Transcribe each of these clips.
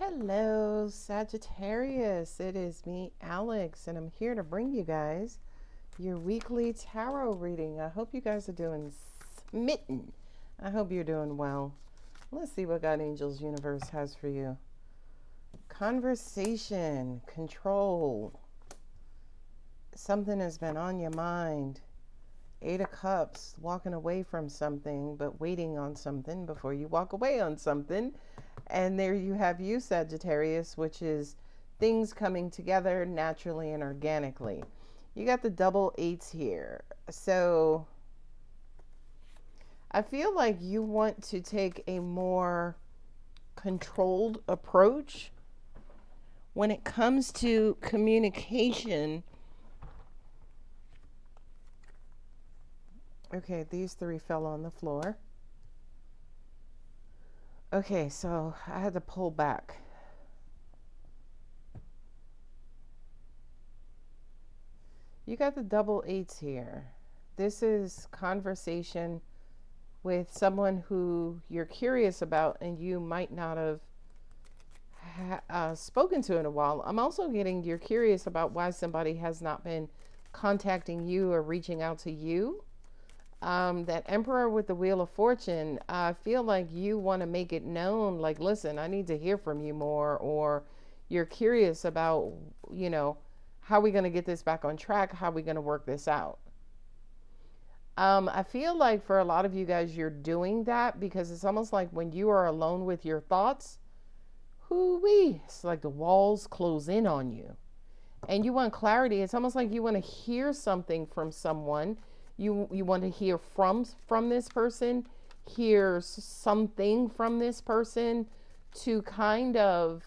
Hello, Sagittarius. It is me, Alex, and I'm here to bring you guys your weekly tarot reading. I hope you guys are doing smitten. I hope you're doing well. Let's see what God Angels Universe has for you. Conversation, control. Something has been on your mind. Eight of Cups, walking away from something, but waiting on something before you walk away on something. And there you have you, Sagittarius, which is things coming together naturally and organically. You got the double eights here. So I feel like you want to take a more controlled approach when it comes to communication. Okay, these three fell on the floor. Okay, so I had to pull back. You got the double eights here. This is conversation with someone who you're curious about and you might not have spoken to in a while. I'm also getting you're curious about why somebody has not been contacting you or reaching out to you. That Emperor with the Wheel of Fortune, I feel like you want to make it known, like, listen, I need to hear from you more, or you're curious about, how are we going to get this back on track? How are we going to work this out? I feel like for a lot of you guys, you're doing that because it's almost like when you are alone with your thoughts, hoo-wee, it's like the walls close in on you. And you want clarity. It's almost like you want to hear something from someone. You want to hear from this person, hear something from this person to kind of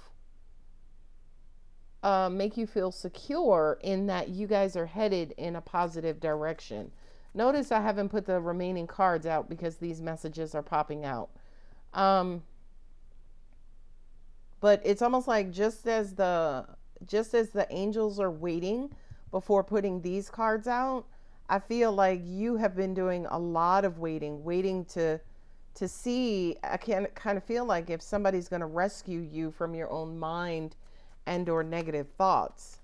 make you feel secure in that you guys are headed in a positive direction. Notice I haven't put the remaining cards out because these messages are popping out. But it's almost like just as the angels are waiting before putting these cards out, I feel like you have been doing a lot of waiting to see. I can kind of feel like if somebody's going to rescue you from your own mind and or negative thoughts.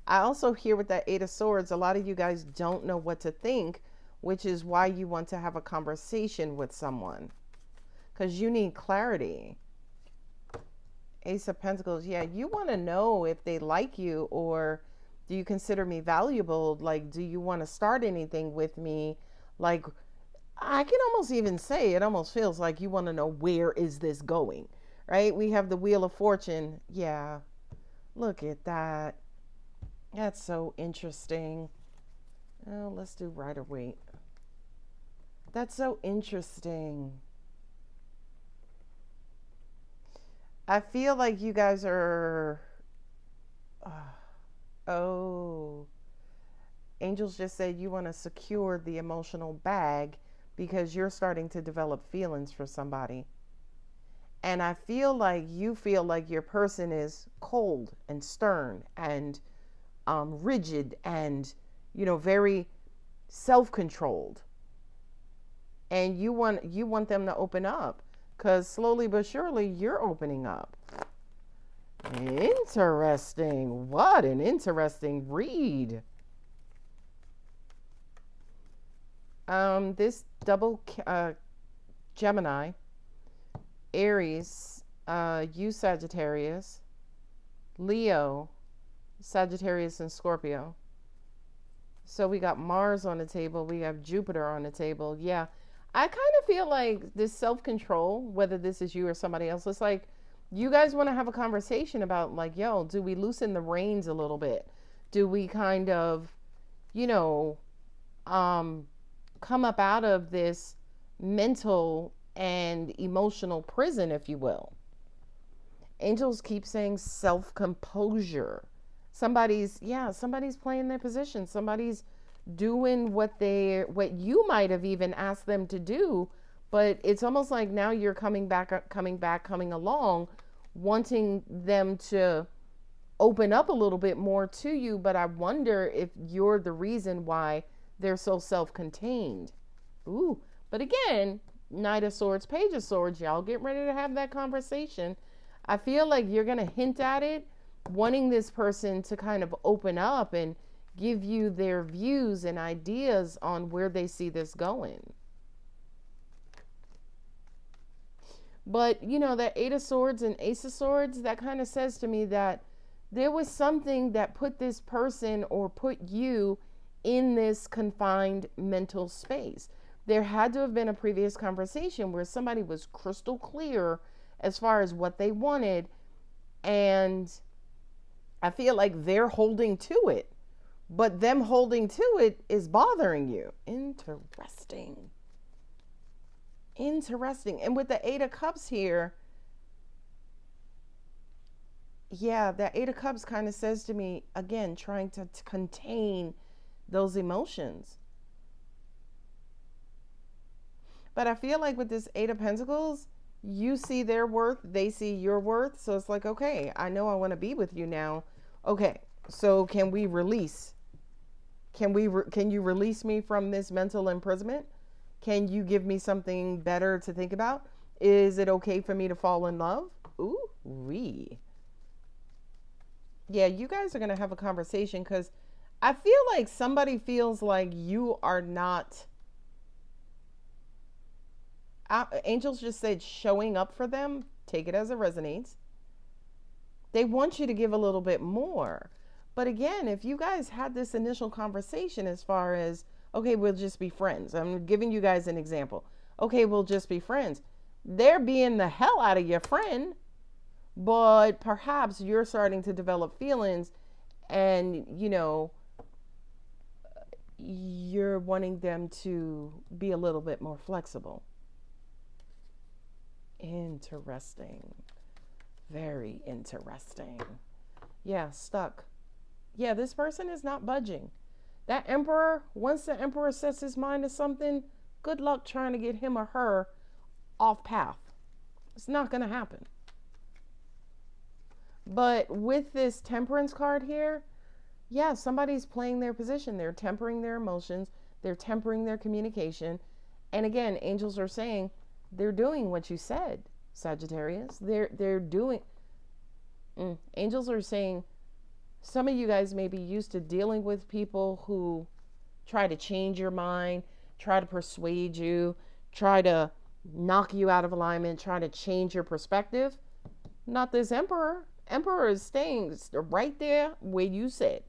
I also hear with that Eight of Swords, a lot of you guys don't know what to think, which is why you want to have a conversation with someone because you need clarity. Ace of Pentacles, yeah, you want to know if they like you or do you consider me valuable? Like, do you want to start anything with me? Like, I can almost even say it almost feels like you want to know where is this going, right? We have the Wheel of Fortune. Yeah, look at that. That's so interesting. Oh, let's do Rider Waite. That's so interesting. I feel like you guys are... Oh, angels just said you want to secure the emotional bag because you're starting to develop feelings for somebody. And I feel like you feel like your person is cold and stern and rigid and, very self-controlled. And you want them to open up because slowly but surely you're opening up. Interesting. What an interesting read. This double Gemini, Aries, you Sagittarius, Leo, Sagittarius and Scorpio. So we got Mars on the table. We have Jupiter on the table. Yeah. I kind of feel like this self-control, whether this is you or somebody else, it's like, you guys want to have a conversation about like, yo, do we loosen the reins a little bit? Do we kind of, come up out of this mental and emotional prison, if you will? Angels keep saying self-composure. Somebody's playing their position. Somebody's doing what you might have even asked them to do. But it's almost like now you're coming along, wanting them to open up a little bit more to you. But I wonder if you're the reason why they're so self-contained. Ooh, but again, Knight of Swords, Page of Swords, y'all get ready to have that conversation. I feel like you're going to hint at it, wanting this person to kind of open up and give you their views and ideas on where they see this going. But, you know, that Eight of Swords and Ace of Swords, that kind of says to me that there was something that put this person or put you in this confined mental space. There had to have been a previous conversation where somebody was crystal clear as far as what they wanted, and I feel like they're holding to it, but them holding to it is bothering you. Interesting. And with the Eight of Cups here, yeah, that Eight of Cups kind of says to me, again, trying to contain those emotions. But I feel like with this Eight of Pentacles, you see their worth, they see your worth. So it's like, okay, I know I want to be with you now. Okay, so can we release? Can you release me from this mental imprisonment? Can you give me something better to think about? Is it okay for me to fall in love? Ooh, yeah, you guys are going to have a conversation, because I feel like somebody feels like you are not, angels just said showing up for them. Take it as it resonates. They want you to give a little bit more. But again, if you guys had this initial conversation as far as, okay, we'll just be friends. I'm giving you guys an example. Okay, we'll just be friends. They're being the hell out of your friend, but perhaps you're starting to develop feelings, and, you know, you're wanting them to be a little bit more flexible. Interesting. Very interesting. Yeah, stuck. Yeah, this person is not budging. That Emperor, once the Emperor sets his mind to something, good luck trying to get him or her off path. It's not going to happen. But with this Temperance card here, yeah, somebody's playing their position. They're tempering their emotions. They're tempering their communication. And again, angels are saying they're doing what you said, Sagittarius. They're doing. Angels are saying some of you guys may be used to dealing with people who try to change your mind, try to persuade you, try to knock you out of alignment, try to change your perspective. Not this Emperor. Emperor is staying right there where you said.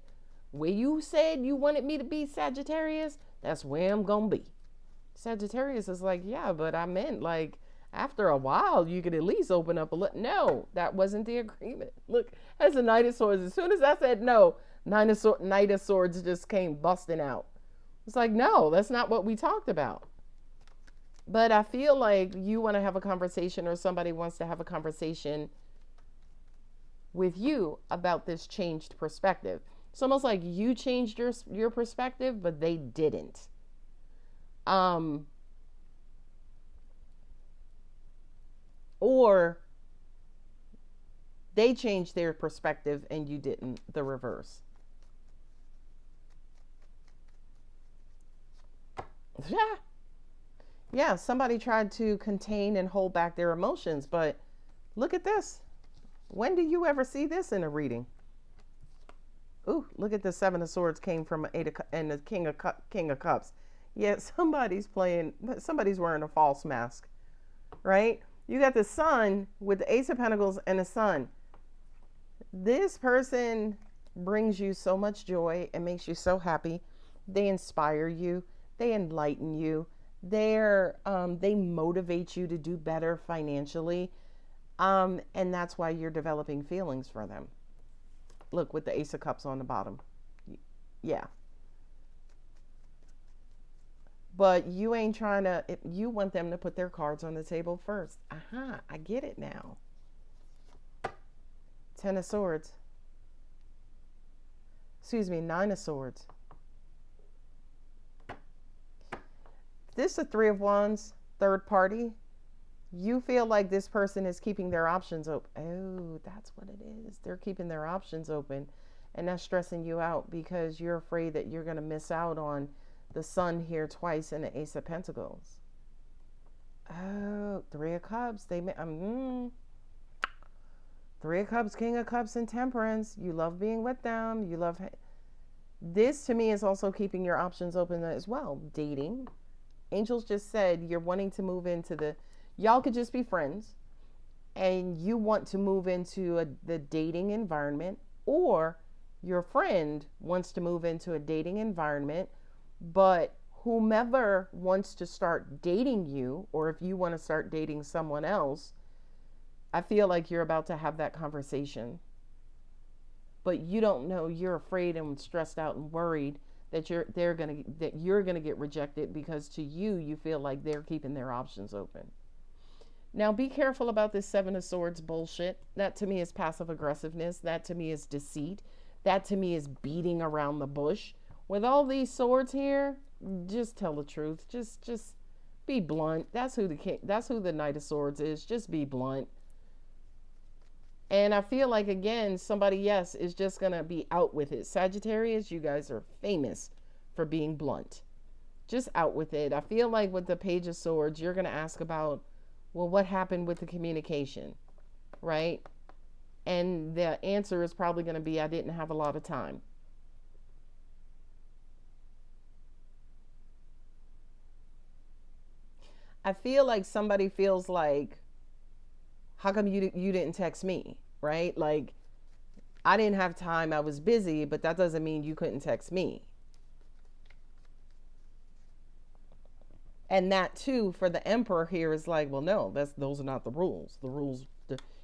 Where you said you wanted me to be, Sagittarius, that's where I'm going to be. Sagittarius is like, yeah, but I meant like after a while you could at least open up a little. No, that wasn't the agreement. Look, as a Knight of Swords, as soon as I said no, Knight of Swords just came busting out. It's like, no, that's not what we talked about. But I feel like you want to have a conversation, or somebody wants to have a conversation with you about this changed perspective. It's almost like you changed your perspective, but they didn't. Or they changed their perspective and you didn't, the reverse. Yeah, somebody tried to contain and hold back their emotions, but look at this. When do you ever see this in a reading? Ooh, look at the Seven of Swords came from and the King of Cups. Yeah, somebody's wearing a false mask, right? You got the Sun with the Ace of Pentacles and the Sun. This person brings you so much joy and makes you so happy. They inspire you. They enlighten you. They motivate you to do better financially. And that's why you're developing feelings for them. Look, with the Ace of Cups on the bottom. Yeah. But you ain't trying to, you want them to put their cards on the table first. I get it now. Ten of Swords. Excuse me, Nine of Swords. This is a Three of Wands, third party. You feel like this person is keeping their options open. Oh, that's what it is. They're keeping their options open. And that's stressing you out because you're afraid that you're going to miss out on the Sun here twice and the Ace of Pentacles. Oh, Three of Cups. Three of Cups, King of Cups, and Temperance. You love being with them. You love... This to me is also keeping your options open as well. Dating. Angels just said you're wanting to move into the... Y'all could just be friends. And you want to move into the dating environment. Or your friend wants to move into a dating environment. But whomever wants to start dating you, or if you want to start dating someone else, I feel like you're about to have that conversation. But you don't know, you're afraid and stressed out and worried that you're gonna get rejected, because to you, you feel like they're keeping their options open. Now be careful about this Seven of Swords bullshit. That to me is passive aggressiveness. That to me is deceit. That to me is beating around the bush. With all these swords here, just tell the truth. Just be blunt. That's who the Knight of Swords is. Just be blunt. And I feel like, again, somebody, yes, is just going to be out with it. Sagittarius, you guys are famous for being blunt. Just out with it. I feel like with the Page of Swords, you're going to ask about, well, what happened with the communication, right? And the answer is probably going to be, I didn't have a lot of time. I feel like somebody feels like, how come you didn't text me, right? Like, I didn't have time, I was busy, but that doesn't mean you couldn't text me. And that too, for the Emperor here, is like, well, no, those are not the rules. The rules,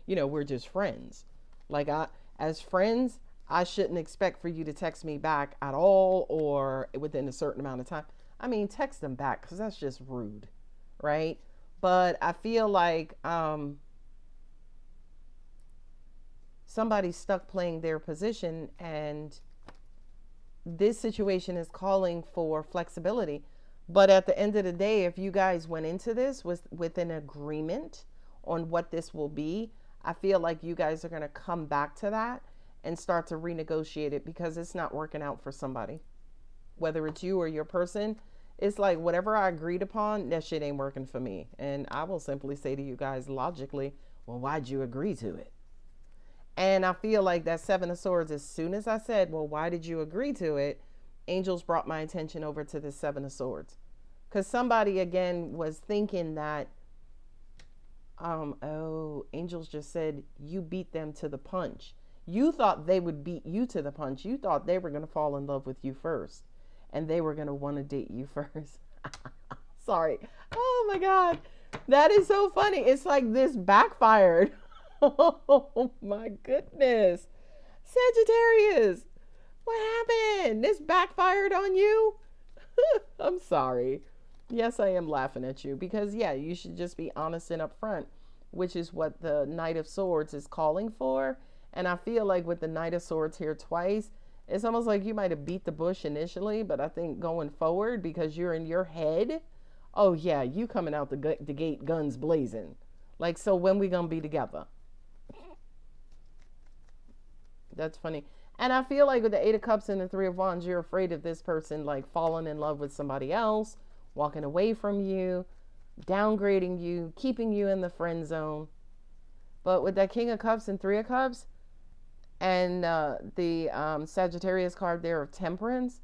we're just friends. Like, as friends, I shouldn't expect for you to text me back at all, or within a certain amount of time. I mean, text them back, because that's just rude, right? But I feel like somebody's stuck playing their position, and this situation is calling for flexibility. But at the end of the day, if you guys went into this with an agreement on what this will be, I feel like you guys are going to come back to that and start to renegotiate it, because it's not working out for somebody. Whether it's you or your person, it's like, whatever I agreed upon, that shit ain't working for me. And I will simply say to you guys logically, well, why'd you agree to it? And I feel like that Seven of Swords, as soon as I said, well, why did you agree to it? Angels brought my attention over to the Seven of Swords. Because somebody, again, was thinking that, angels just said, you beat them to the punch. You thought they would beat you to the punch. You thought they were going to fall in love with you first. And they were going to want to date you first. Sorry. Oh, my God. That is so funny. It's like this backfired. Oh, my goodness. Sagittarius. What happened? This backfired on you? I'm sorry. Yes, I am laughing at you, because, yeah, you should just be honest and upfront, which is what the Knight of Swords is calling for. And I feel like with the Knight of Swords here twice, it's almost like you might have beat the bush initially, but I think going forward, because you're in your head, oh, yeah, you coming out the gate guns blazing. Like, so when we gonna be together? That's funny. And I feel like with the Eight of Cups and the Three of Wands, you're afraid of this person, like, falling in love with somebody else, walking away from you, downgrading you, keeping you in the friend zone. But with that King of Cups and Three of Cups, and the Sagittarius card there of Temperance,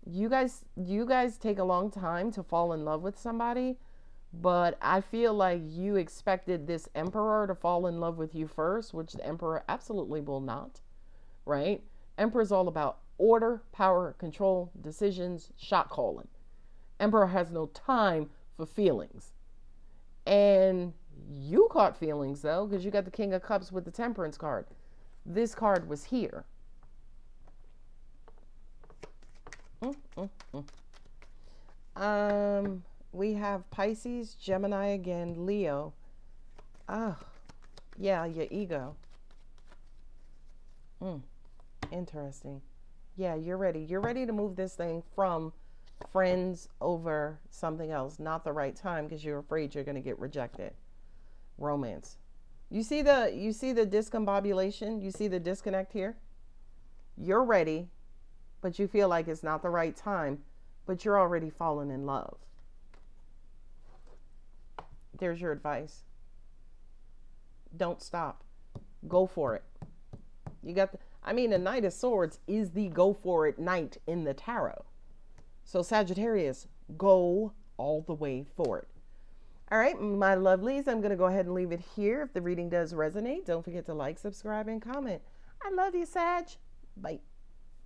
you guys take a long time to fall in love with somebody. But I feel like you expected this Emperor to fall in love with you first, which the Emperor absolutely will not. Right? Emperor's all about order, power, control, decisions, shot calling. Emperor has no time for feelings. And you caught feelings, though, because you got the King of Cups with the Temperance card. This card was here. We have Pisces, Gemini again, Leo. Oh, yeah, your ego. Interesting. Yeah, you're ready. You're ready to move this thing from friends over something else. Not the right time, because you're afraid you're going to get rejected. Romance. You see the discombobulation? You see the disconnect here? You're ready, but you feel like it's not the right time, but you're already fallen in love. There's your advice. Don't stop. Go for it. You got the, I mean, a Knight of Swords is the go for it knight in the tarot. So Sagittarius, go all the way for it. All right, my lovelies, I'm going to go ahead and leave it here. If the reading does resonate, don't forget to like, subscribe, and comment. I love you, Sag. Bye.